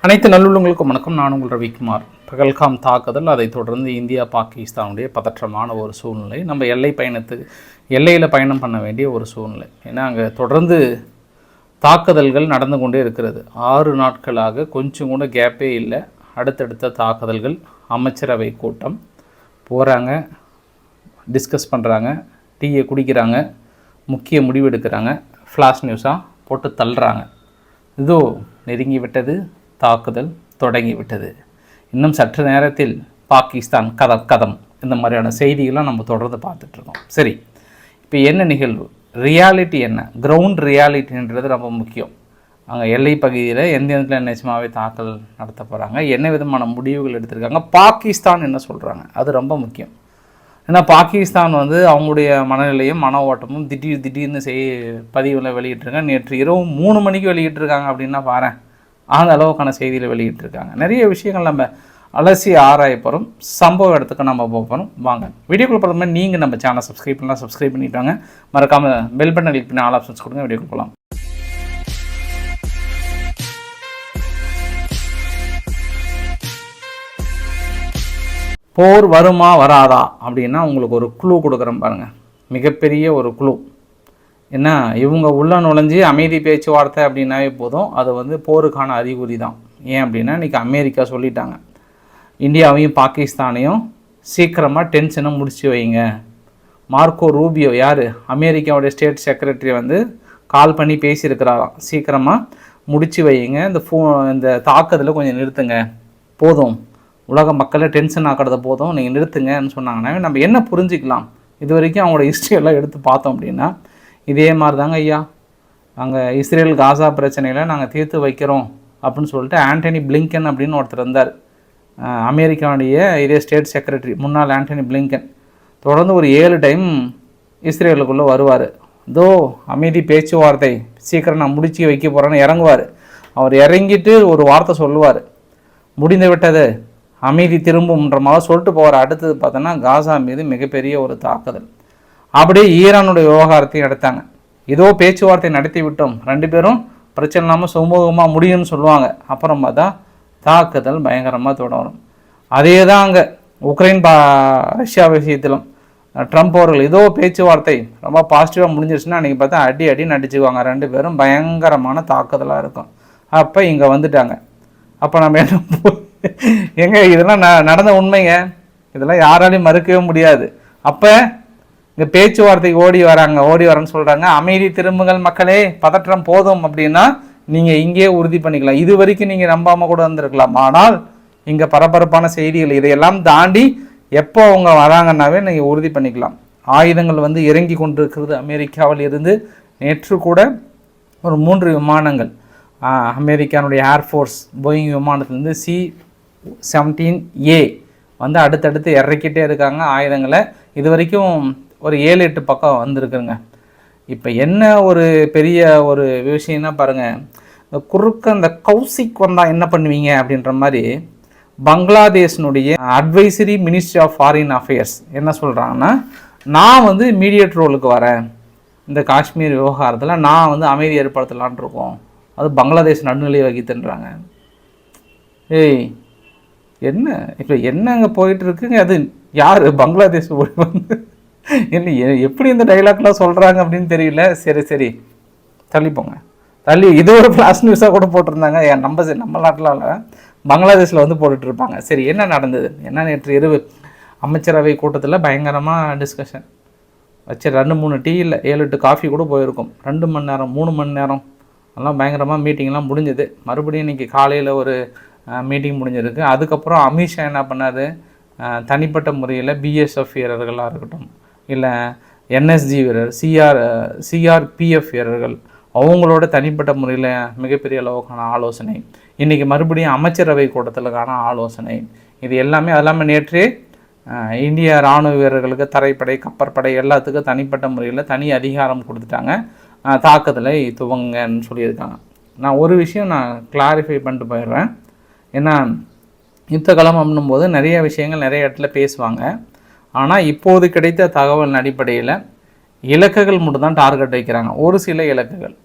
அனைத்து நல்லுள்ளங்களுக்கும் வணக்கம். நான் உங்கள் ரவிக்குமார். பகல்காம் தாக்குதல், அதைத் தொடர்ந்து இந்தியா பாகிஸ்தானுடைய பதற்றமான ஒரு சூழ்நிலை, நம்ம எல்லையில் பயணம் பண்ண வேண்டிய ஒரு சூழ்நிலை. ஏன்னா அங்கே தொடர்ந்து தாக்குதல்கள் நடந்து கொண்டே இருக்கிறது. 6 நாட்களாக கொஞ்சம் கூட கேப்பே இல்லை. அடுத்தடுத்த தாக்குதல்கள். அமைச்சரவை கூட்டம் போகிறாங்க, டிஸ்கஸ் பண்ணுறாங்க, டீயை குடிக்கிறாங்க, முக்கிய முடிவு எடுக்கிறாங்க, ஃப்ளாஷ் நியூஸாக போட்டு தள்ளுறாங்க. இதோ நெருங்கிவிட்டது, தாக்குதல் தொடங்கிவிட்டது, இன்னும் சற்று நேரத்தில் பாகிஸ்தான் கதம் இந்த மாதிரியான செய்திகள்லாம் நம்ம தொடர்ந்து பார்த்துட்ருக்கோம். சரி, இப்போ என்ன நிகழ்வு, ரியாலிட்டி என்ன, கிரவுண்ட் ரியாலிட்டின்றது ரொம்ப முக்கியம். அங்கே எல்லை பகுதியில் எந்த இடத்துல நிச்சயமாகவே தாக்கல் நடத்த போகிறாங்க, என்ன விதமான முடிவுகள் எடுத்திருக்காங்க, பாகிஸ்தான் என்ன சொல்கிறாங்க, அது ரொம்ப முக்கியம். ஏன்னா பாகிஸ்தான் அவங்களுடைய மனநிலையும் மன ஓட்டமும் திடீர்னு பதிவில் வெளியிட்டிருக்காங்க. நேற்று இரவு 3 மணிக்கு வெளியிட்டிருக்காங்க அப்படின்னா பாரு, அந்த அளவுக்கான செய்தியில் வெளியிட்டிருக்காங்க. நிறைய விஷயங்கள் நம்ம அலசி ஆராய போகிறோம். சம்பவ இடத்துக்கு நம்ம போகிறோம். வாங்க வீடியோக்குள்ள போகிற மாதிரி நீங்கள் நம்ம சேனல் சப்ஸ்கிரைப் பண்ணலாம், சப்ஸ்கிரைப் பண்ணிட்டாங்க. மறக்காமல் பெல் பட்டன் கிளிக் பண்ணி ஆல் ஆப்ஷன்ஸ் கொடுங்க. வீடியோக்கு போகலாம். போர் வருமா வராதா அப்படின்னா உங்களுக்கு ஒரு குழு கொடுக்குறேன் பாருங்கள். மிகப்பெரிய ஒரு குழு. ஏன்னா இவங்க உள்ள நுழைஞ்சி அமைதி பேச்சுவார்த்தை அப்படின்னாவே போதும், அது போருக்கான அறிகுறி தான். ஏன் அப்படின்னா இன்றைக்கி அமெரிக்கா சொல்லிட்டாங்க, இந்தியாவையும் பாகிஸ்தானையும் சீக்கிரமாக டென்ஷனை முடிச்சு வைங்க. மார்க்கோ ரூபியோ, யார் அமெரிக்காவுடைய ஸ்டேட் செக்ரட்டரி, கால் பண்ணி பேசியிருக்கிறாராம். சீக்கிரமாக முடிச்சு வைங்க, இந்த தாக்குதலை கொஞ்சம் நிறுத்துங்க, போதும், உலக மக்களை டென்ஷன் ஆக்கிறத போதும், நீங்கள் நிறுத்துங்கன்னு சொன்னாங்கன்னா நம்ம என்ன புரிஞ்சிக்கலாம். இது வரைக்கும் அவங்களோட ஹிஸ்ட்ரியெல்லாம் எடுத்து பார்த்தோம் அப்படின்னா இதே மாதிரி தாங்க ஐயா, நாங்கள் இஸ்ரேல் காசா பிரச்சனையில் நாங்கள் தீர்த்து வைக்கிறோம் அப்படின்னு சொல்லிட்டு ஆண்டனி பிளிங்கன் அப்படின்னு ஒருத்தர் இருந்தார். அமெரிக்காவுடைய இதே ஸ்டேட் செக்ரட்டரி, முன்னாள் ஆண்டனி பிளிங்கன். தொடர்ந்து ஒரு 7 டைம் இஸ்ரேலுக்குள்ளே வருவார். இதோ அமைதி பேச்சுவார்த்தை சீக்கிரம் நான் முடிச்சு வைக்க போகிறேன்னு இறங்குவார். அவர் இறங்கிட்டு ஒரு வார்த்தை சொல்லுவார், முடிந்து விட்டது, அமைதி திரும்பும்ன்ற மாதிரி சொல்லிட்டு போவார். அடுத்தது பார்த்தோன்னா காசா மீது மிகப்பெரிய ஒரு தாக்குதல். அப்படியே ஈரானுடைய விவகாரத்தையும் எடுத்தாங்க. ஏதோ பேச்சுவார்த்தை நடத்தி விட்டோம், 2 பேரும் பிரச்சனை இல்லாமல் சுமூகமாக முடியும்னு சொல்லுவாங்க. அப்புறம் பார்த்தா தாக்குதல் பயங்கரமாக தொடரும். அதே தான் அங்கே உக்ரைன் ரஷ்யா விஷயத்திலும் ட்ரம்ப் அவர்கள் ஏதோ பேச்சுவார்த்தை ரொம்ப பாசிட்டிவாக முடிஞ்சிருச்சுன்னா அன்றைக்கி பார்த்தா அடி நடிச்சுக்குவாங்க. 2 பேரும் பயங்கரமான தாக்குதலாக இருக்கும். அப்போ இங்கே வந்துட்டாங்க. அப்போ நம்ம என்ன இதெல்லாம் நடந்த உண்மைங்க, இதெல்லாம் யாராலையும் மறுக்கவே முடியாது. அப்போ இங்கே பேச்சுவார்த்தைக்கு ஓடி வரேன்னு சொல்கிறாங்க. அமைதி திரும்புங்கள் மக்களே, பதற்றம் போதும் அப்படின்னா நீங்கள் இங்கேயே உறுதி பண்ணிக்கலாம். இது வரைக்கும் நீங்கள் நம்பாமல் கூட வந்திருக்கலாம். ஆனால் இங்கே பரபரப்பான செய்திகள், இதையெல்லாம் தாண்டி எப்போ அவங்க வராங்கன்னாவே நீங்கள் உறுதி பண்ணிக்கலாம். ஆயுதங்கள் இறங்கி கொண்டிருக்கிறது அமெரிக்காவில் இருந்து. நேற்று கூட ஒரு 3 விமானங்கள் அமெரிக்கானுடைய ஏர்ஃபோர்ஸ் போயிங் விமானத்துலேருந்து C-17A அடுத்தடுத்து இறக்கிட்டே இருக்காங்க ஆயுதங்களை. இது வரைக்கும் ஒரு 7-8 பக்கம் வந்திருக்குங்க. இப்போ என்ன ஒரு பெரிய ஒரு விஷயம்னா பாருங்கள், இந்த குறுக்க இந்த கௌசிக் வந்தால் என்ன பண்ணுவீங்க அப்படின்ற மாதிரி பங்களாதேஷனுடைய advisory ministry of foreign affairs என்ன சொல்கிறாங்கன்னா, நான் மீடியேட் ரோலுக்கு வரேன், இந்த காஷ்மீர் விவகாரத்தில் நான் அமைதி ஏற்படுத்தலான் இருக்கோம், அது பங்களாதேஷ் நடுநிலை வகித்துன்றாங்க. ஏய் என்ன இப்போ என்ன அங்கே போயிட்டுருக்குங்க, அது யார் பங்களாதேஷ் என்ன எப்படி இந்த டைலாக்லாம் சொல்கிறாங்க அப்படின்னு தெரியல. சரி தள்ளிப்போங்க, இது ஒரு ஃப்ளாஷ் நியூஸாக கூட போட்டிருந்தாங்க. நம்ம நாட்டில் பங்களாதேஷில் போட்டுட்ருப்பாங்க. சரி, என்ன நடந்தது, என்ன நேற்று இரவு அமைச்சரவை கூட்டத்தில் பயங்கரமாக டிஸ்கஷன் வச்சு 2-3 டீ இல்லை 7-8 காஃபி கூட போயிருக்கும். 2 மணி நேரம் 3 மணி நேரம் எல்லாம் பயங்கரமாக மீட்டிங்லாம் முடிஞ்சது. மறுபடியும் இன்றைக்கி காலையில் ஒரு மீட்டிங் முடிஞ்சிருக்கு. அதுக்கப்புறம் அமித்ஷா என்ன பண்ணார், தனிப்பட்ட முறையில் பிஎஸ்எஃப் வீரர்களாக இருக்கட்டும், இல்லை என்எஸ்ஜி வீரர், சிஆர்பிஎஃப் வீரர்கள், அவங்களோட தனிப்பட்ட முறையில் மிகப்பெரிய அளவுக்கான ஆலோசனை. இன்றைக்கி மறுபடியும் அமைச்சரவை கூட்டத்திலுக்கான ஆலோசனை. இது எல்லாமே அதெல்லாமல் நேற்றே இந்திய இராணுவ வீரர்களுக்கு தரைப்படை, கப்பற்படை எல்லாத்துக்கும் தனிப்பட்ட முறையில் தனி அதிகாரம் கொடுத்துட்டாங்க, தாக்குதலை துவங்கன்னு சொல்லியிருக்காங்க. நான் ஒரு விஷயம் கிளாரிஃபை பண்ணிட்டு போயிடுறேன். ஏன்னா யுத்த களம் அப்படின்னும்போது நிறைய விஷயங்கள் நிறைய இடத்துல பேசுவாங்க. ஆனால் இப்போது கிடைத்த தகவல் அடிப்படையில் இலக்குகள் மட்டும் தான் டார்கெட் வைக்கிறாங்க. ஒரு சில இலக்குகள்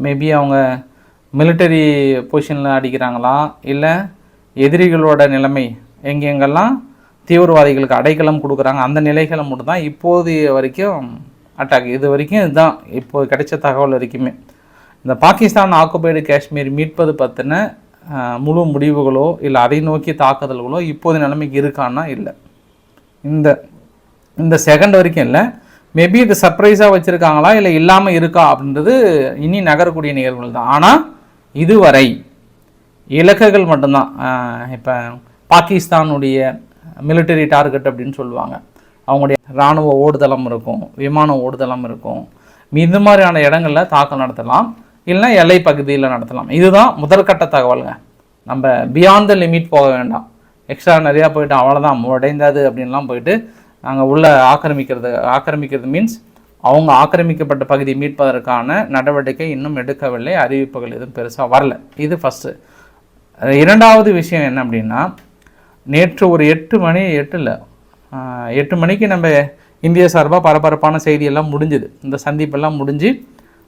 மேபி அவங்க மிலிட்டரி பொசிஷனில் அடிக்கிறாங்களா, இல்லை எதிரிகளோட நிலைமை எங்கெங்கெல்லாம் தீவிரவாதிகளுக்கு அடைக்கலம் கொடுக்குறாங்க அந்த நிலைகளை மட்டும் தான் இப்போதைய வரைக்கும் அட்டாக். இது வரைக்கும் இதுதான் இப்போ கிடைச்ச தகவல் வரைக்குமே. இந்த பாகிஸ்தான் ஆக்குபைடு காஷ்மீர் மீட்பது பற்றின முழு முடிவுகளோ இல்லை அதை நோக்கி தாக்குதல்களோ இப்போது நிலைமைக்கு இருக்கான்னா இல்லை. இந்த செகண்ட் வரைக்கும் இல்லை. மேபி இது சர்ப்ரைஸாக வச்சுருக்காங்களா இல்லை இல்லாமல் இருக்கா அப்படின்றது இனி நகரக்கூடிய நிகழ்வுகள் தான். ஆனால் இதுவரை இலக்குகள் மட்டும்தான். இப்போ பாகிஸ்தானுடைய மிலிட்டரி டார்கெட் அப்படின்னு சொல்லுவாங்க. அவங்களுடைய இராணுவ ஓடுதளம் இருக்கும், விமான ஓடுதளம் இருக்கும். இந்த மாதிரியான இடங்களில் தாக்கல் நடத்தலாம், இல்லைன்னா எல்லை பகுதியில் நடத்தலாம். இதுதான் முதற்கட்ட தகவலுங்க. நம்ம பியாண்ட் த லிமிட் போக வேண்டாம். எக்ஸ்ட்ரா நிறையா போயிட்டு அவ்வளோதான் உடைந்தது அப்படின்லாம் போயிட்டு நாங்கள் உள்ள ஆக்கிரமிக்கிறது மீன்ஸ் அவங்க ஆக்கிரமிக்கப்பட்ட பகுதி மீட்பதற்கான நடவடிக்கை இன்னும் எடுக்கவில்லை. அறிவிப்புகள் எதுவும் பெருசாக வரல. இது ஃபஸ்ட்டு. இரண்டாவது விஷயம் என்ன அப்படின்னா, நேற்று ஒரு 8 மணிக்கு நம்ம இந்திய சார்பாக பரபரப்பான செய்தியெல்லாம் முடிஞ்சுது. இந்த சந்திப்பெல்லாம் முடிஞ்சு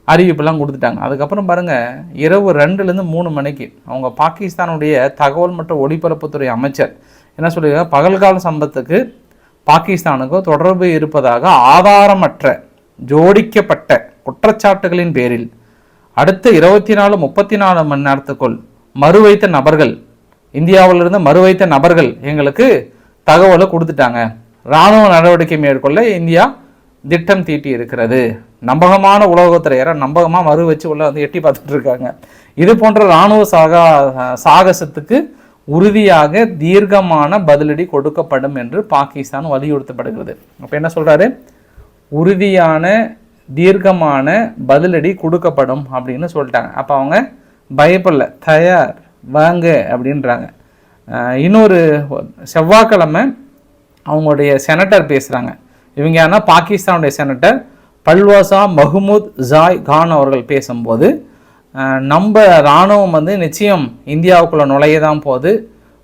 அறிவிப்பெல்லாம் கொடுத்துட்டாங்க. அதுக்கப்புறம் பாருங்கள், இரவு 2லேருந்து 3 மணிக்கு அவங்க பாகிஸ்தானுடைய தகவல் மற்றும் ஒளிபரப்புத்துறை அமைச்சர் என்ன சொல்லியிருக்காங்க, பகல்கால சம்பவத்துக்கு பாகிஸ்தானுக்கும் தொடர்பு இருப்பதாக ஆதாரமற்ற ஜோடிக்கப்பட்ட குற்றச்சாட்டுகளின் பேரில் அடுத்த 24-34 மணி நேரத்துக்குள் மறுவைத்த நபர்கள், இந்தியாவிலிருந்து மறுவைத்த நபர்கள் எங்களுக்கு தகவலை கொடுத்துட்டாங்க. இராணுவ நடவடிக்கை மேற்கொள்ள இந்தியா திட்டம் தீட்டி இருக்கிறது. நம்பகமான உலகத்துறை நம்பகமாக மறு வச்சு உள்ள வந்து எட்டி பார்த்துட்டு இருக்காங்க. இது போன்ற இராணுவ சாகசத்துக்கு உறுதியாக தீர்க்கமான பதிலடி கொடுக்கப்படும் என்று பாகிஸ்தான் வலியுறுத்தப்படுகிறது. அப்போ என்ன சொல்கிறாரு, உறுதியான தீர்க்கமான பதிலடி கொடுக்கப்படும் அப்படின்னு சொல்லிட்டாங்க. அப்போ அவங்க பயப்படல, தயார் வாங்க அப்படின்றாங்க. இன்னொரு செவ்வாய்க்கிழமை அவங்களுடைய செனட்டர் பேசுகிறாங்க. இவங்க யாருன்னா பாகிஸ்தானுடைய செனட்டர் பல்வாசா மஹ்மூத் ஜாய் கான் அவர்கள் பேசும்போது, நம்ம இராணுவம் வந்து நிச்சயம் இந்தியாவுக்குள்ளே நுழைய தான் போகுது.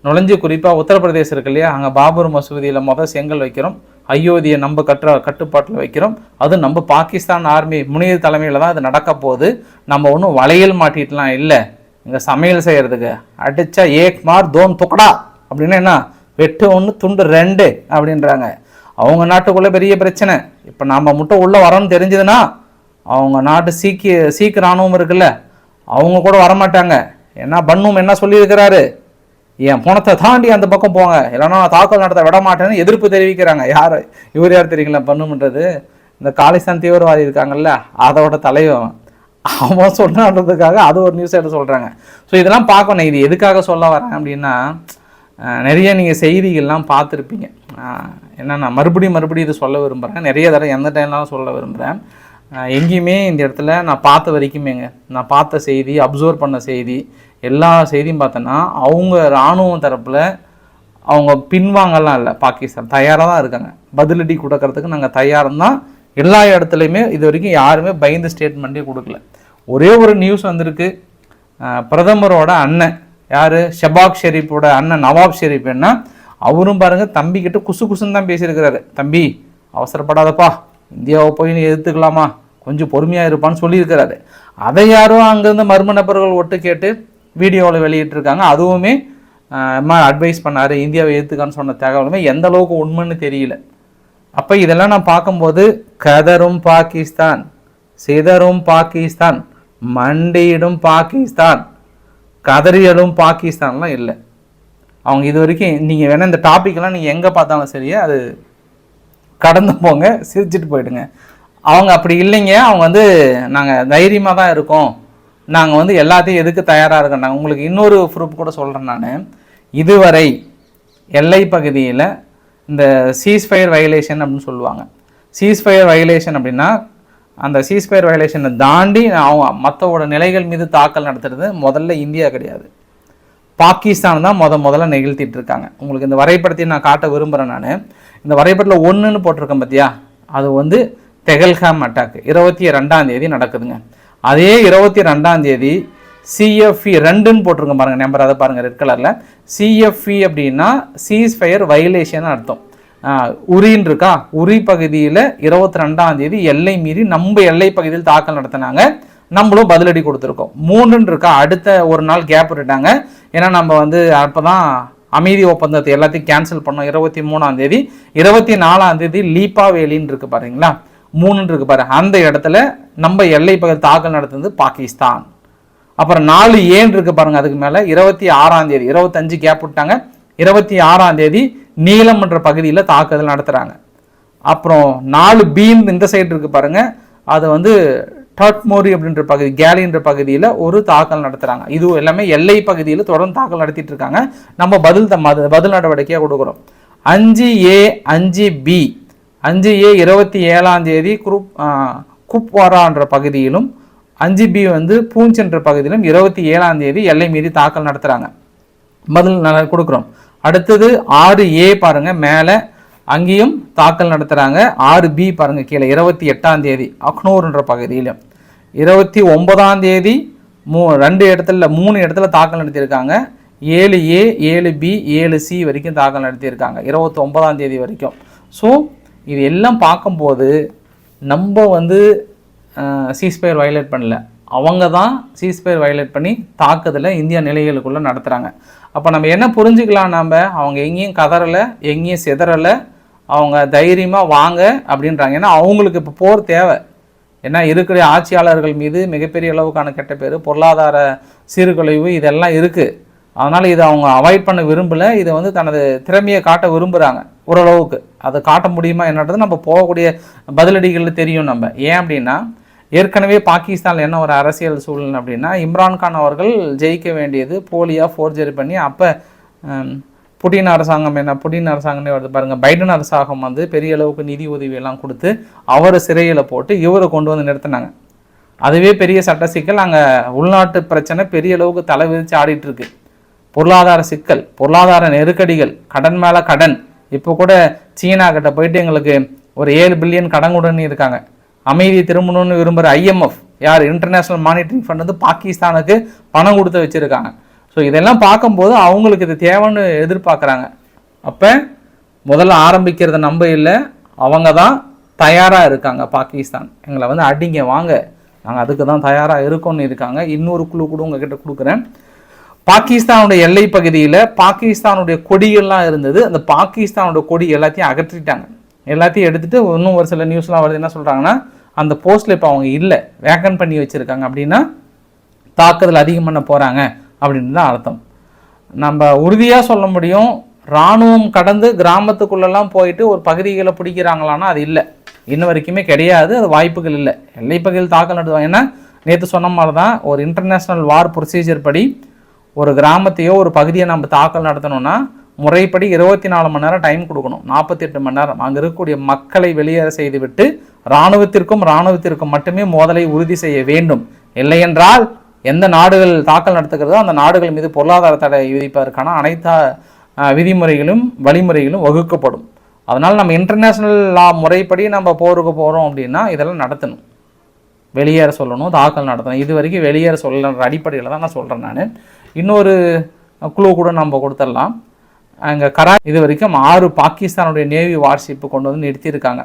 நுழைஞ்சு குறிப்பாக உத்தரப்பிரதேசம் இருக்கு இல்லையா, அங்கே பாபர் மசூதியில் செங்கல் வைக்கிறோம், அயோத்தியை நம்ம கட்டுப்பாட்டில் வைக்கிறோம். அது நம்ம பாகிஸ்தான் ஆர்மி முனியர் தலைமையில் தான் அது நடக்க போகுது. நம்ம ஒன்றும் வளையல் மாட்டிட்டுலாம் இல்லை, இங்கே சமையல் செய்கிறதுக்கு அடித்தா ஏக் மார் தோன் துக்கடா அப்படின்னா என்ன, வெட்டு 1 துண்டு 2 அப்படின்றாங்க. அவங்க நாட்டுக்குள்ளே பெரிய பிரச்சனை. இப்போ நாம் மட்டும் உள்ளே வரோன்னு தெரிஞ்சதுன்னா அவங்க நாட்டு சீக்கு இராணுவம் இருக்குல்ல, அவங்க கூட வரமாட்டாங்க. ஏன்னா பன்னும் என்ன சொல்லியிருக்கிறாரு, என் பணத்தை தாண்டி அந்த பக்கம் போங்க, இல்லைன்னா தாக்கல் நடத்த விட மாட்டேன்னு எதிர்ப்பு தெரிவிக்கிறாங்க. இவர் யார் தெரியுங்களா, பண்ணுன்றது இந்த காலிஸ்தான் தீவிரவாதி இருக்காங்கல்ல, அதோட தலைவன். அவன் சொன்னான்றதுக்காக அது ஒரு நியூஸ் எடுத்து சொல்கிறாங்க. ஸோ இதெல்லாம் பார்க்கணும். இது எதுக்காக சொல்ல வரேன் அப்படின்னா, நிறைய நீங்கள் செய்திகள்லாம் பார்த்துருப்பீங்க. என்னென்னா மறுபடியும் இது சொல்ல விரும்புகிறேன். நிறைய தடவை எந்த டைம்லாம் சொல்ல விரும்புகிறேன். எங்கேயுமே இந்த இடத்துல நான் பார்த்த வரைக்குமேங்க, நான் பார்த்த செய்தி, அப்சர்வ் பண்ண செய்தி, எல்லா செய்தியும் பார்த்தோன்னா அவங்க இராணுவம் தரப்பில் அவங்க பின்வாங்கலாம் இல்லை, பாகிஸ்தான் தயாராக தான் இருக்காங்க. பதிலடி கொடுக்கறதுக்கு நாங்கள் தயாரம் தான். எல்லா இடத்துலையுமே இது வரைக்கும் யாருமே பயந்து ஸ்டேட்மெண்ட்டே கொடுக்கல. ஒரே ஒரு நியூஸ் வந்திருக்கு, பிரதமரோட அண்ணன் யார், ஷபாக் ஷெரீஃபோட அண்ணன் நவாப் ஷெரீஃப், என்ன அவரும் பாருங்கள் தம்பிக்கிட்ட குசுன்னு தான் பேசியிருக்கிறாரு. தம்பி அவசரப்படாதப்பா, இந்தியாவை போய் நீ எதிர்த்துக்கலாமா, கொஞ்சம் பொறுமையாக இருப்பான்னு சொல்லியிருக்கிறாரு. அதை யாரும் அங்கேருந்து மர்ம நபர்கள் ஒட்டு கேட்டு வீடியோவில் வெளியிட்டிருக்காங்க. அதுவுமே அட்வைஸ் பண்ணார் இந்தியாவை எதிர்த்துக்கான்னு சொன்ன தகவலுமே எந்த அளவுக்கு உண்மைன்னு தெரியல. அப்போ இதெல்லாம் நான் பார்க்கும்போது கதரும் பாகிஸ்தான், சிதறும் பாகிஸ்தான், மண்டியிடும் பாகிஸ்தான், கதறியலும் பாகிஸ்தான்லாம் இல்லை. அவங்க இது வரைக்கும் நீங்கள் வேணால் இந்த டாப்பிக்கெல்லாம் நீங்கள் எங்கே பார்த்தாலும் சரியா அது கடந்து போங்க, சிரிச்சுட்டு போயிடுங்க. அவங்க அப்படி இல்லைங்க. அவங்க வந்து நாங்கள் தைரியமாக தான் இருக்கோம், நாங்கள் வந்து எல்லாத்தையும் எதுக்கு தயாராக இருக்கோம். உங்களுக்கு இன்னொரு ப்ரூஃப் கூட சொல்கிறேன். நான் இதுவரை எல்லை பகுதியில் இந்த சீஸ்ஃபயர் வயலேஷன் அப்படின்னு சொல்லுவாங்க. சீஸ்ஃபயர் வயலேஷன் அப்படின்னா அந்த சீஸ்ஃபயர் வயலேஷனை தாண்டி அவங்க மற்றவோட நிலைகள் மீது தாக்கல் நடத்துறது முதல்ல இந்தியா கிடையாது, பாகிஸ்தான் தான் முதல்ல நிகழ்த்திட்டு இருக்காங்க. உங்களுக்கு இந்த வரைபடத்தையும் நான் காட்ட விரும்புகிறேன். நான் இந்த வரைபடத்தில் 1ன்னு போட்டிருக்கேன் பார்த்தியா, அது வந்து தெஹல்காம் அட்டாக் 22ஆம் தேதி நடக்குதுங்க. அதே 22ஆம் தேதி CFE 2ன்னு போட்டிருக்கேன் பாருங்கள் நம்பர், அதை பாருங்கள் ரெட் கலரில். CFE அப்படின்னா சீஸ்ஃபயர் வயலேஷன் அர்த்தம். உரின்னு இருக்கா, உரி பகுதியில் 22ஆம் தேதி எல்லை மீறி நம்ம எல்லை பகுதியில் தாக்கல் நடத்தினாங்க. நம்மளும் பதிலடி கொடுத்துருக்கோம். 3 இருக்கா, அடுத்த ஒரு நாள் கேப் விட்டுட்டாங்க. ஏன்னா நம்ம வந்து அப்போ தான் அமைதி ஒப்பந்தத்தை எல்லாத்தையும் கேன்சல் பண்ணோம் 23ஆம் தேதி. 24ஆம் தேதி லீப்பா வேலின்னு இருக்கு பாருங்களா, 3 இருக்கு பாரு, அந்த இடத்துல நம்ம எல்லை பகுதி தாக்கல் நடத்துனது பாகிஸ்தான். அப்புறம் 4 இருக்கு பாருங்க, அதுக்கு மேலே 26ஆம் தேதி 25 கேப் விட்டாங்க. 26ஆம் தேதி நீலம் என்ற பகுதியில் தாக்குதல் நடத்துகிறாங்க. அப்புறம் 4B இந்த சைடு இருக்கு பாருங்க, அது வந்து டட்மோரி அப்படின்ற பகுதி, கேலின்ற பகுதியில் ஒரு தாக்கல் நடத்துகிறாங்க. இது எல்லாமே எல்லை பகுதியில் தொடர்ந்து தாக்கல் நடத்திட்டு இருக்காங்க. நம்ம பதில் நடவடிக்கையாக கொடுக்குறோம். 5A 5B 5A 27ஆம் தேதி குப்வாரான்ற பகுதியிலும் 5B வந்து பூஞ்ச் என்ற பகுதியிலும் 27ஆம் தேதி எல்லை மீறி தாக்கல் நடத்துகிறாங்க. பதில் கொடுக்குறோம். அடுத்தது 6A பாருங்க, மேலே அங்கேயும் தாக்கல் நடத்துகிறாங்க. 6B பாருங்க கீழே 28ஆம் தேதி அக்னூர்ன்ற பகுதியிலும். 29ஆம் தேதி 3 இடத்துல தாக்கல் நடத்தியிருக்காங்க. 7A 7B 7C வரைக்கும் தாக்கல் நடத்தியிருக்காங்க 29ஆம் தேதி வரைக்கும். ஸோ இது எல்லாம் பார்க்கும்போது நம்ம வந்து சீஸ்பயர் வயலேட் பண்ணல, அவங்க தான் சீஸ்பயர் வயலேட் பண்ணி தாக்குதலை இந்தியா நிலைகளுக்குள்ளே நடத்துகிறாங்க. அப்போ நம்ம என்ன புரிஞ்சுக்கலாம், அவங்க எங்கேயும் கதறலை, எங்கேயும் சிதறலை, அவங்க தைரியமாக வாங்க அப்படின்றாங்க. ஏன்னா அவங்களுக்கு இப்போ போர் தேவை. ஏன்னா இருக்கிற ஆட்சியாளர்கள் மீது மிகப்பெரிய அளவுக்கான கெட்ட பேர், பொருளாதார சீர்குலைவு இதெல்லாம் இருக்குது. அதனால் இதை அவங்க அவாய்ட் பண்ண விரும்பலை. இதை வந்து தனது திறமையை காட்ட விரும்புகிறாங்க ஓரளவுக்கு. அதை காட்ட முடியுமா என்னன்றது நம்ம போகக்கூடிய பதிலடிகளில் தெரியும். நம்ம ஏன் அப்படின்னா, ஏற்கனவே பாகிஸ்தானில் என்ன ஒரு அரசியல் சூழ்நிலை அப்படின்னா, இம்ரான்கான் அவர்கள் ஜெயிக்க வேண்டியது போலியாக ஃபோர்ஜரி பண்ணி, அப்போ புட்டின் அரசாங்கமே வருது பாருங்கள், பைடன் அரசாங்கம் வந்து பெரிய அளவுக்கு நிதி உதவியெல்லாம் கொடுத்து அவரை சிறையில் போட்டு இவரை கொண்டு வந்து நிறுத்தினாங்க. அதுவே பெரிய சட்ட சிக்கல். அங்கே உள்நாட்டு பிரச்சனை பெரிய அளவுக்கு தலை விரித்து ஆடிட்டுருக்கு. பொருளாதார சிக்கல், பொருளாதார நெருக்கடிகள், கடன் மேலே கடன். இப்போ கூட சீனா கிட்ட போயிட்டு எங்களுக்கு ஒரு 7 பில்லியன் கடன் உடனே இருக்காங்க. அமைதி திரும்பணும்னு விரும்புகிற IMF, யார், இன்டர்நேஷ்னல் மானிட்டரிங் ஃபண்ட் வந்து பாகிஸ்தானுக்கு பணம் கொடுத்து வச்சுருக்காங்க. ஸோ இதெல்லாம் பார்க்கும்போது அவங்களுக்கு இது தேவைன்னு எதிர்பார்க்குறாங்க. அப்போ முதல்ல ஆரம்பிக்கிறத நம்ம இல்லை, அவங்க தான் தயாராக இருக்காங்க. பாகிஸ்தான் எங்களை வந்து அடிங்க வாங்க, நாங்கள் அதுக்கு தான் தயாராக இருக்கோன்னு இருக்காங்க. இன்னொரு குழு கூட உங்ககிட்ட கொடுக்குறேன். பாகிஸ்தானுடைய எல்லை பகுதியில் பாகிஸ்தானுடைய கொடியெல்லாம் இருந்தது. அந்த பாகிஸ்தானுடைய கொடி எல்லாத்தையும் அகற்றிட்டாங்க. எல்லாத்தையும் எடுத்துகிட்டு இன்னும் ஒரு சில நியூஸ்லாம் வருது. என்ன சொல்கிறாங்கன்னா, அந்த போஸ்ட்டில் இப்போ அவங்க இல்லை, வேக்கன் பண்ணி வச்சுருக்காங்க. அப்படின்னா தாக்குதல் அதிகம் பண்ண போகிறாங்க அப்படின்னு தான் அர்த்தம். நம்ம உறுதியாக சொல்ல முடியும், இராணுவம் கடந்து கிராமத்துக்குள்ளெல்லாம் போயிட்டு ஒரு பகுதிகளை பிடிக்கிறாங்களான்னா அது இல்லை, இன்ன வரைக்குமே கிடையாது. அது வாய்ப்புகள் இல்லை. எல்லை பகுதியில் தாக்கல் நடத்துவாங்க. ஏன்னா நேற்று சொன்ன மாதிரி தான், ஒரு இன்டர்நேஷ்னல் வார் ப்ரொசீஜர் படி ஒரு கிராமத்தையோ ஒரு பகுதியை நம்ம தாக்கல் நடத்தணும்னா முறைப்படி 24 மணி நேரம் டைம் கொடுக்கணும், 48 மணி நேரம். அங்கே இருக்கக்கூடிய மக்களை வெளியேற செய்துவிட்டு இராணுவத்திற்கும் மட்டுமே மோதலை உறுதி செய்ய வேண்டும். இல்லை என்றால் எந்த நாடுகள் தாக்கல் நடத்துகிறதோ அந்த நாடுகள் மீது பொருளாதார தடை விதிப்பதற்கான அனைத்து விதிமுறைகளும் வழிமுறைகளும் வகுக்கப்படும். அதனால் நம்ம இன்டர்நேஷ்னல் லா முறைப்படி நம்ம போருக்கு போகிறோம் அப்படின்னா இதெல்லாம் நடத்தணும், வெளியேற சொல்லணும், தாக்கல் நடத்தணும். இது வரைக்கும் வெளியேற சொல்லுற அடிப்படையில் தான் நான் சொல்கிறேன். நான் இன்னொரு குழு கூட நம்ம கொடுத்துடலாம். அங்கே இது வரைக்கும் 6 பாகிஸ்தானுடைய நேவி வார்ஷிப்பு கொண்டு வந்து நிறுத்தியிருக்காங்க.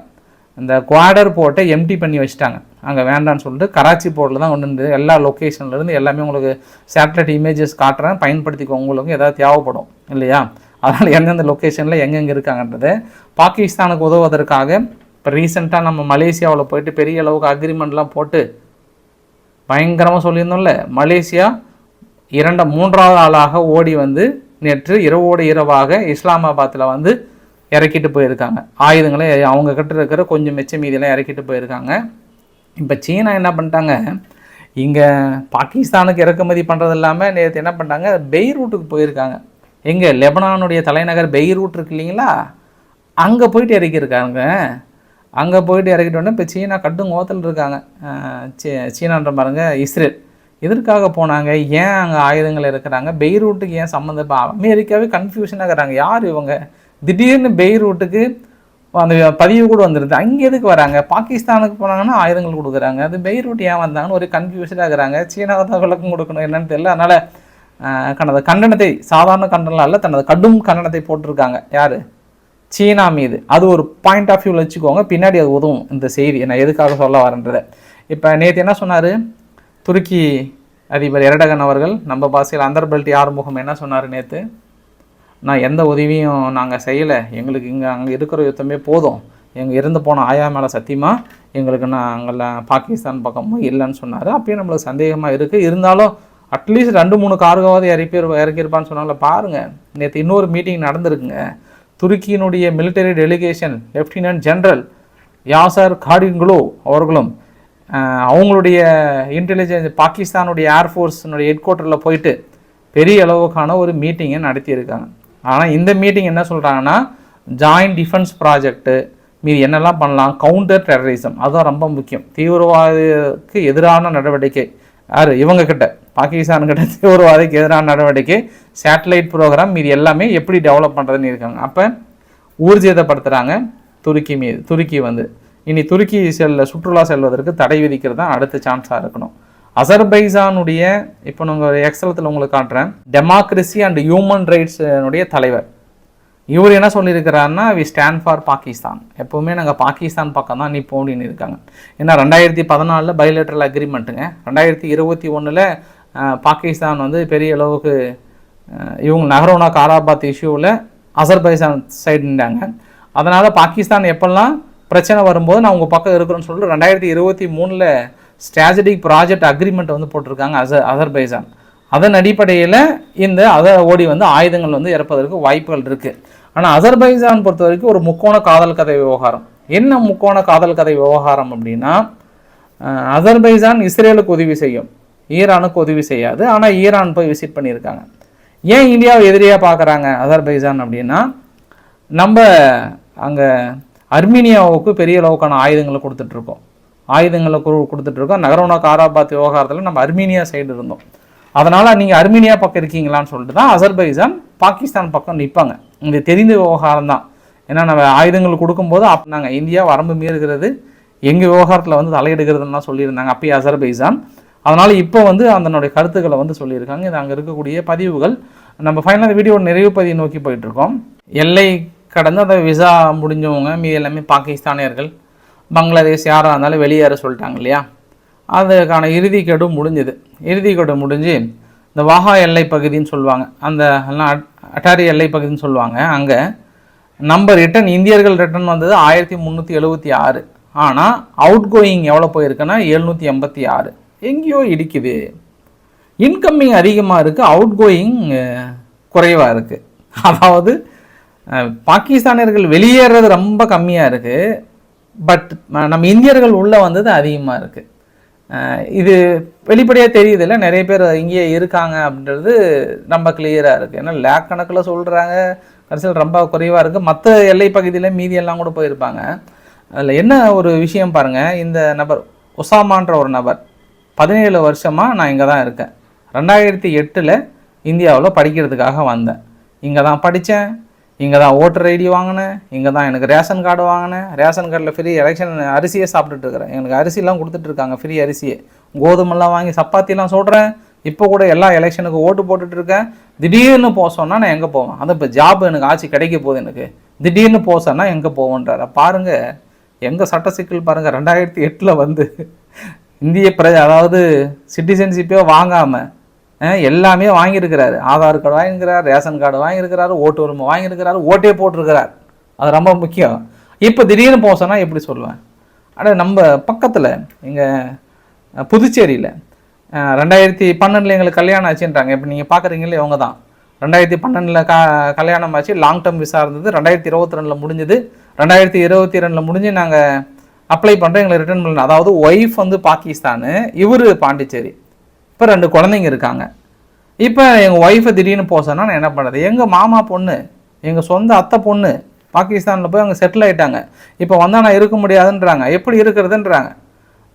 இந்த குவாடர் போர்ட்டை எம்டி பண்ணி வச்சுட்டாங்க, அங்கே வேண்டான்னு சொல்லிட்டு. கராச்சி போர்ட்டில் தான் கொண்டு வந்து எல்லா லொக்கேஷன்லேருந்து எல்லாமே உங்களுக்கு சேட்டலைட் இமேஜஸ் காட்டுறேன், பயன்படுத்திக்கோ, உங்களுக்கு எதாவது தேவைப்படும் இல்லையா. அதனால் எந்தெந்த லொக்கேஷனில் எங்கெங்கே இருக்காங்கன்றது பாகிஸ்தானுக்கு உதவுவதற்காக. இப்போ ரீசெண்டாக நம்ம மலேசியாவில் போயிட்டு பெரிய அளவுக்கு அக்ரிமெண்ட்லாம் போட்டு பயங்கரமாக சொல்லியிருந்தோம்ல, மலேசியா 3வது ஆளாக ஓடி வந்து நேற்று இரவோடு இரவாக இஸ்லாமாபாத்தில் வந்து இறக்கிட்டு போயிருக்காங்க. ஆயுதங்களை அவங்க கிட்ட இருக்கிற கொஞ்சம் மிச்ச மீதியெல்லாம் இறக்கிட்டு போயிருக்காங்க. இப்போ சீனா என்ன பண்ணிட்டாங்க, இங்கே பாகிஸ்தானுக்கு இறக்குமதி பண்ணுறது இல்லாமல் நேற்று என்ன பண்ணிட்டாங்க, பெய்ரூட்டுக்கு போயிருக்காங்க. எங்கே, லெபனானுடைய தலைநகர் பெய்ரூட் இருக்கு இல்லைங்களா, அங்கே போயிட்டு இறக்கியிருக்காங்க. அங்கே போயிட்டு இறக்கிட்டு வந்து இப்போ சீனா கட்டுங்கோத்தில் இருக்காங்க. சீனான்ற பாருங்க, இஸ்ரேல் எதற்காக போனாங்க, ஏன் அங்கே ஆயுதங்கள் இருக்கிறாங்க, பெய்ரூட்டுக்கு ஏன் சம்மந்தம். இப்போ அமெரிக்காவே கன்ஃபியூஷனாக இருக்கிறாங்க, யார் இவங்க, திடீர்னு பெய்ரூட்டுக்கு அந்த பதிவு கூட வந்துடுது, அங்கே எதுக்கு வராங்க, பாகிஸ்தானுக்கு போனாங்கன்னா ஆயுதங்கள் கொடுக்குறாங்க, அது பெய்ரூட் ஏன் வந்தாங்கன்னு ஒரு கன்ஃபியூஷனாக இருக்கிறாங்க. சீனாவை தான் விளக்கம் கொடுக்கணும் என்னன்னு தெரியல. அதனால் தனது கண்டனத்தை, சாதாரண கண்டனம் அல்ல, தனது கடும் கண்டனத்தை போட்டிருக்காங்க. யார், சீனா மீது. அது ஒரு பாயிண்ட் ஆஃப் வியூவில் வச்சுக்கோங்க, பின்னாடி அது உதவும் இந்த செய்தி நான் எதுக்காக சொல்ல வரேன்றதை. இப்போ நேற்று என்ன சொன்னார், துருக்கி அதிபர் எரடகன் அவர்கள் நம்ம பாஷையில் அந்தர்பல்டி ஆறுமுகம் என்ன சொன்னார் நேற்று, நான் எந்த உதவியும் நாங்கள் செய்யலை, எங்களுக்கு அங்கே இருக்கிற யுத்தமே போதும், எங்கள் இறந்து போன ஆயா மேலே சத்தியமாக எங்களுக்கு நாங்கள் பாகிஸ்தான் பக்கமும் இல்லைன்னு சொன்னார். அப்பயும் நம்மளுக்கு சந்தேகமாக இருக்குது. இருந்தாலும் அட்லீஸ்ட் 2-3 கார்காவது இறக்கியிருப்பான்னு சொன்னால பாருங்கள். நேற்று இன்னொரு மீட்டிங் நடந்திருக்குங்க. துருக்கியினுடைய military delegation lieutenant general Yasar Kadioglu அவர்களும் அவங்களுடைய இன்டெலிஜென்ஸ் பாகிஸ்தானுடைய ஏர்ஃபோர்ஸினுடைய ஹெட் குவார்ட்டரில் போயிட்டு பெரிய அளவுக்கான ஒரு மீட்டிங்கை நடத்தியிருக்காங்க. ஆனால் இந்த மீட்டிங் என்ன சொல்கிறாங்கன்னா, ஜாயிண்ட் டிஃபென்ஸ் ப்ராஜெக்ட்டு மீது என்னெல்லாம் பண்ணலாம், கவுண்டர் டெரரிசம் அதுதான் ரொம்ப முக்கியம், தீவிரவாதத்துக்கு எதிரான நடவடிக்கை யார் இவங்கக்கிட்ட பாகிஸ்தான்கிட்ட தீவிரவாதிக்கு எதிரான நடவடிக்கை, சேட்டலைட் ப்ரோக்ராம் மீது எல்லாமே எப்படி டெவலப் பண்ணுறதுன்னு இருக்காங்க. அப்போ ஊர்ஜிதப்படுத்துகிறாங்க துருக்கி வந்து இனி துருக்கி சுற்றுலா செல்வதற்கு தடை விதிக்கிறது தான் அடுத்த சான்ஸாக இருக்கணும். அசர்பைசானுடைய இப்போ நாங்கள் எக்ஸலத்தில் உங்களுக்கு காட்டுறேன், டெமோக்ரஸி அண்ட் ஹியூமன் ரைட்ஸினுடைய தலைவர் இவர் என்ன சொல்லியிருக்கிறாருன்னா, வி ஸ்டாண்ட் ஃபார் பாகிஸ்தான், எப்போவுமே நாங்கள் பாகிஸ்தான் பக்கம் தான் நிற்போம் அப்படின்னு இருக்காங்க. ஏன்னா 2014 பைலேட்ரல் அக்ரிமெண்ட்டுங்க, 2021 பாகிஸ்தான் வந்து பெரிய அளவுக்கு இவங்க நகரோனா காராபாத் இஷ்யூவில் அசர்பைசான் சைடு நின்றாங்க. அதனால் பாகிஸ்தான் எப்பெல்லாம் பிரச்சனை வரும்போது நான் உங்கள் பக்கம் இருக்கிறேன்னு சொல்லிட்டு 2023 ஸ்ட்ராட்டஜிக் ப்ராஜெக்ட் அக்ரிமெண்ட் வந்து போட்டிருக்காங்க அசர்பைசான். அதன் அடிப்படையில் இந்த ஓடி வந்து ஆயுதங்கள் வந்து இறப்பதற்கு வாய்ப்புகள் இருக்குது. ஆனால் அசர்பைசான் பொறுத்த வரைக்கும் ஒரு முக்கோண காதல் கதை விவகாரம். என்ன முக்கோண காதல் கதை விவகாரம் அப்படின்னா, அசர்பைசான் இஸ்ரேலுக்கு உதவி செய்யும், ஈரானுக்கு உதவி செய்யாது. ஆனால் ஈரான் போய் விசிட் பண்ணியிருக்காங்க. ஏன் இந்தியாவை எதிரியாக பார்க்குறாங்க அசர்பைசான் அப்படின்னா, நம்ம அங்கே அர்மீனியாவுக்கு பெரிய அளவுக்கான ஆயுதங்களை கொடுத்துட்ருக்கோம், நகரோனா காராபாத் விவகாரத்தில் நம்ம அர்மீனியா சைடு இருந்தோம். அதனால் நீங்கள் அர்மீனியா பக்கம் இருக்கீங்களான்னு சொல்லிட்டு தான் அசர்பைசான் பாகிஸ்தான் பக்கம் நிற்பாங்க. இது தெரிந்த விவகாரம் தான். ஏன்னா நம்ம ஆயுதங்கள் கொடுக்கும்போது நாங்கள் இந்தியா வரம்பு மீறுகிறது, எங்கள் விவகாரத்தில் வந்து தலையிடுகிறதுனா சொல்லியிருந்தாங்க அப்பயே அசர்பைசான். அதனால் இப்போ வந்து அதனுடைய கருத்துக்களை வந்து சொல்லியிருக்காங்க. இது அங்கே இருக்கக்கூடிய பதிவுகள். நம்ம ஃபைனல் வீடியோ நிறைவு பதிவு நோக்கி போயிட்டுருக்கோம். எல்லை கடந்து அதை விசா முடிஞ்சவங்க மீது எல்லாமே பாகிஸ்தானியர்கள், பங்களாதேஷ் யாராக இருந்தாலும் வெளியேற சொல்லிட்டாங்க இல்லையா. அதுக்கான இறுதிக்கெடு முடிஞ்சு இந்த வாகா எல்லை பகுதின்னு சொல்லுவாங்க, அந்த அட்டாரி எல்லை பகுதின்னு சொல்லுவாங்க. அங்கே நம்ம இந்தியர்கள் ரிட்டர்ன் வந்தது 1376. ஆனால் அவுட் கோயிங் எவ்வளோ போயிருக்குன்னா 786. எங்கேயோ இடிக்குது. இன்கம்மிங் அதிகமாக இருக்குது, அவுட் கோயிங் குறைவாக இருக்குது. அதாவது பாகிஸ்தானியர்கள் வெளியேறது ரொம்ப கம்மியாக இருக்குது, பட் நம்ம இந்தியர்கள் உள்ளே வந்தது அதிகமாக இருக்குது. இது வெளிப்படையாக தெரியுது இல்லை, நிறைய பேர் இங்கேயே இருக்காங்க அப்படின்றது ரொம்ப கிளியராக இருக்குது. ஏன்னா லேக் கணக்கில் சொல்கிறாங்க, கடைசியில் ரொம்ப குறைவாக இருக்குது. மற்ற எல்லை பகுதியில் மீதி எல்லாம் கூட போயிருப்பாங்க. அதில் என்ன ஒரு விஷயம் பாருங்கள், இந்த நபர் ஒசாமான்ற ஒரு நபர் 17 வருஷமாக நான் இங்கே தான் இருக்கேன், 2008 இந்தியாவில் படிக்கிறதுக்காக வந்தேன், இங்கே தான் படித்தேன், இங்கே தான் ஓட்டர் ஐடி வாங்கினேன், இங்கே தான் எனக்கு ரேஷன் கார்டு வாங்கினேன், ரேஷன் கார்டில் ஃப்ரீ எலெக்ஷன் அரிசியே சாப்பிட்டுட்டு இருக்கிறேன், எனக்கு அரிசிலாம் கொடுத்துட்ருக்காங்க ஃப்ரீ அரிசியே, கோதுமெல்லாம் வாங்கி சப்பாத்திலாம் சொல்கிறேன், இப்போ கூட எல்லா எலெக்ஷனுக்கு ஓட்டு போட்டுட்ருக்கேன். திடீர்னு போசோன்னா நான் எங்கே போவேன், அது இப்போ ஜாப் எனக்கு ஆட்சி கிடைக்க போகுது, எனக்கு திடீர்னு போசோன்னா எங்கே போவேன்றார். பாருங்கள் எங்கள் சட்ட சிக்கல் பாருங்கள். 2008 வந்து இந்திய அதாவது சிட்டிசன்ஷிப்பே வாங்காமல் எல்லாமே வாங்கியிருக்கிறாரு, ஆதார் கார்டு வாங்கியிருக்கிறார், ரேஷன் கார்டு வாங்கியிருக்கிறாரு, ஓட்டு உரிமை வாங்கியிருக்கிறாரு, ஓட்டே போட்டிருக்கிறார். அது ரொம்ப முக்கியம். இப்போ திடீர்னு போசோன்னா எப்படி சொல்லுவேன். ஆனால் நம்ம பக்கத்தில் இங்கே புதுச்சேரியில் 2012 எங்களுக்கு கல்யாணம் ஆச்சுன்றாங்க. இப்போ நீங்கள் பார்க்குறீங்களே இவங்க தான் 2012 கல்யாணம் ஆச்சு, லாங் டேர்ம் விசா இருந்தது, 2022 முடிஞ்சுது, 2022 முடிஞ்சு நாங்கள் அப்ளை பண்ணுறோம், எங்களை ரிட்டர்ன் பண்ணணும். அதாவது ஒய்ஃப் வந்து பாகிஸ்தானு, இவர் பாண்டிச்சேரி, இப்போ 2 குழந்தைங்க இருக்காங்க. இப்போ எங்கள் ஒய்ஃபை திடீர்னு போசோன்னா நான் என்ன பண்ணுறது, எங்கள் மாமா பொண்ணு, எங்கள் சொந்த அத்தை பொண்ணு பாகிஸ்தானில் போய் அங்கே செட்டில் ஆகிட்டாங்க, இப்போ வந்தால் நான் இருக்க முடியாதுன்றாங்க. எப்படி இருக்கிறதுன்றாங்க.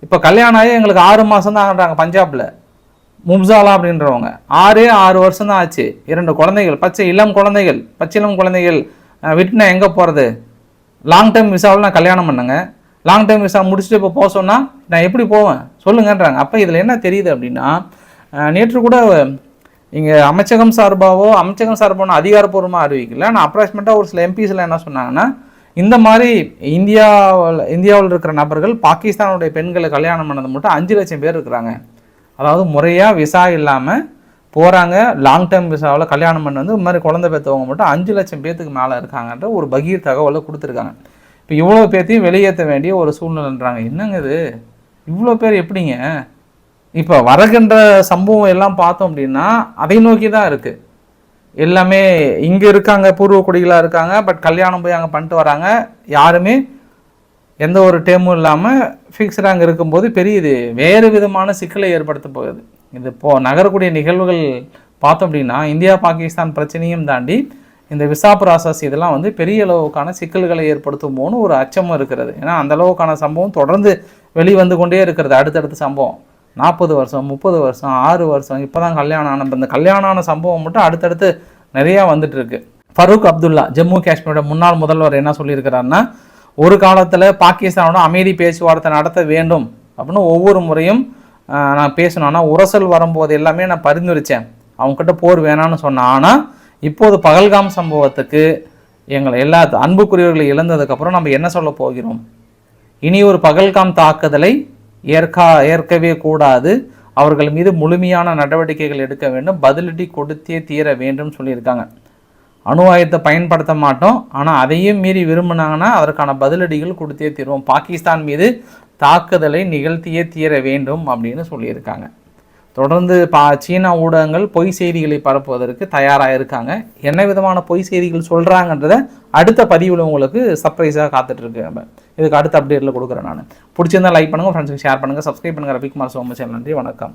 இப்போ கல்யாணம் ஆகி எங்களுக்கு 6 மாதம் தான் ஆகிறாங்க. பஞ்சாபில் முப்சாலா அப்படின்றவங்க 6 வருஷம் தான் ஆச்சு, 2 குழந்தைகள், பச்சிளம் குழந்தைகள் விட்டுனா எங்கே போகிறது. லாங் டைம் விசாவில் நான் கல்யாணம் பண்ணேங்க, லாங் டைம் விசா முடிச்சுட்டு இப்போ போக சொன்னால் நான் எப்படி போவேன் சொல்லுங்கன்றாங்க. அப்போ இதில் என்ன தெரியுது அப்படின்னா, நேற்று கூட இங்கே அமைச்சகம் சார்பாகவோ அதிகாரப்பூர்வமாக அறிவிக்கல, ஆனால் அப்ராக்சிமேட்டாக ஒரு சில எம்பிஸில் என்ன சொன்னாங்கன்னா, இந்த மாதிரி இந்தியாவில் இருக்கிற நபர்கள் பாகிஸ்தானுடைய பெண்களை கல்யாணம் பண்ணது மட்டும் 5 லட்சம் பேர் இருக்கிறாங்க. அதாவது முறையாக விசா இல்லாமல் போகிறாங்க, லாங் டேர்ம் விசாவில் கல்யாணம் பண்ணி வந்து இந்த மாதிரி குழந்தை பெற்றவங்க மட்டும் 5 லட்சம் பேத்துக்கு மேலே இருக்காங்கன்ற ஒரு பகீர் தகவலை கொடுத்துருக்காங்க. இப்போ இவ்வளோ பேர்த்தையும் வெளியேற்ற வேண்டிய ஒரு சூழ்நிலைன்றாங்க. என்னங்க இது, இவ்வளோ பேர் எப்படிங்க? இப்போ வருகின்ற சம்பவம் எல்லாம் பார்த்தோம் அப்படின்னா அதை நோக்கி தான் இருக்குது. எல்லாமே இங்கே இருக்காங்க, பூர்வ குடிகளாக இருக்காங்க, பட் கல்யாணம் போய் அங்கே பண்ணிட்டு வராங்க. யாருமே எந்த ஒரு டேமும் இல்லாமல் ஃபிக்ஸ்டாக அங்கே இருக்கும்போது பெரிய இது வேறு விதமான சிக்கலை ஏற்படுத்த போகுது. இது நகரக்கூடிய நிகழ்வுகள் பார்த்தோம் அப்படின்னா இந்தியா பாகிஸ்தான் பிரச்சனையும் தாண்டி இந்த விசா ப்ராசஸ் இதெல்லாம் வந்து பெரிய அளவுக்கான சிக்கல்களை ஏற்படுத்துமோன்னு ஒரு அச்சமும் இருக்கிறது. ஏன்னா அந்த அளவுக்கான சம்பவம் தொடர்ந்து வெளிவந்து கொண்டே இருக்கிறது. அடுத்தடுத்த சம்பவம் 40 வருஷம் 30 வருஷம் 6 வருஷம் இப்போ தான் கல்யாணம் ஆன இந்த கல்யாணம் ஆன சம்பவம் மட்டும் அடுத்தடுத்து நிறையா வந்துட்டு இருக்கு. ஃபரூக் அப்துல்லா ஜம்மு காஷ்மீரோட முன்னாள் முதல்வர் என்ன சொல்லியிருக்கிறாருன்னா, ஒரு காலத்தில் பாகிஸ்தானோட அமைதி பேச்சுவார்த்தை நடத்த வேண்டும் அப்படின்னு ஒவ்வொரு முறையும் நான் பேசணும்னா உரசல் வரும்போது எல்லாமே நான் பரிந்துரைச்சேன், அவங்ககிட்ட போர் வேணான்னு சொன்னேன். ஆனால் இப்போது பகல்காம் சம்பவத்துக்கு எங்களை எல்லா அன்புக்குரியவர்களை இழந்ததுக்கப்புறம் நம்ம என்ன சொல்ல போகிறோம்? இனி ஒரு பகல்காம் தாக்குதலை ஏற்கவே கூடாது, அவர்கள் மீது முழுமையான நடவடிக்கைகள் எடுக்க வேண்டும், பதிலடி கொடுத்தே தீர வேண்டும் சொல்லியிருக்காங்க. அணு ஆயுதத்தை பயன்படுத்த மாட்டோம், ஆனால் அதையும் மீறி விரும்பினாங்கன்னா அதற்கான பதிலடிகள் கொடுத்தே தீர்வோம், பாகிஸ்தான் மீது தாக்குதலை நிகழ்த்தியே தீர வேண்டும் அப்படின்னு சொல்லியிருக்காங்க. தொடர்ந்து சீனா ஊடகங்கள் பொய் செய்திகளை பரப்புவதற்கு தயாராக இருக்காங்க. என்ன விதமான பொய் செய்திகள் சொல்கிறாங்கன்றத அடுத்த பதிவில் உங்களுக்கு சர்ப்ரைஸாக காத்துட்ருக்கு. நம்ம இதுக்கு அடுத்த அப்டேட்டில் கொடுக்குறேன். நான் பிடிச்சிருந்தா லைக் பண்ணுங்கள், ஃப்ரெண்ட்ஸுக்கு ஷேர் பண்ணுங்கள், சப்ஸ்கிரைப் பண்ணுங்கள். ரவிக்குமார் சோம சேனல். நன்றி, வணக்கம்.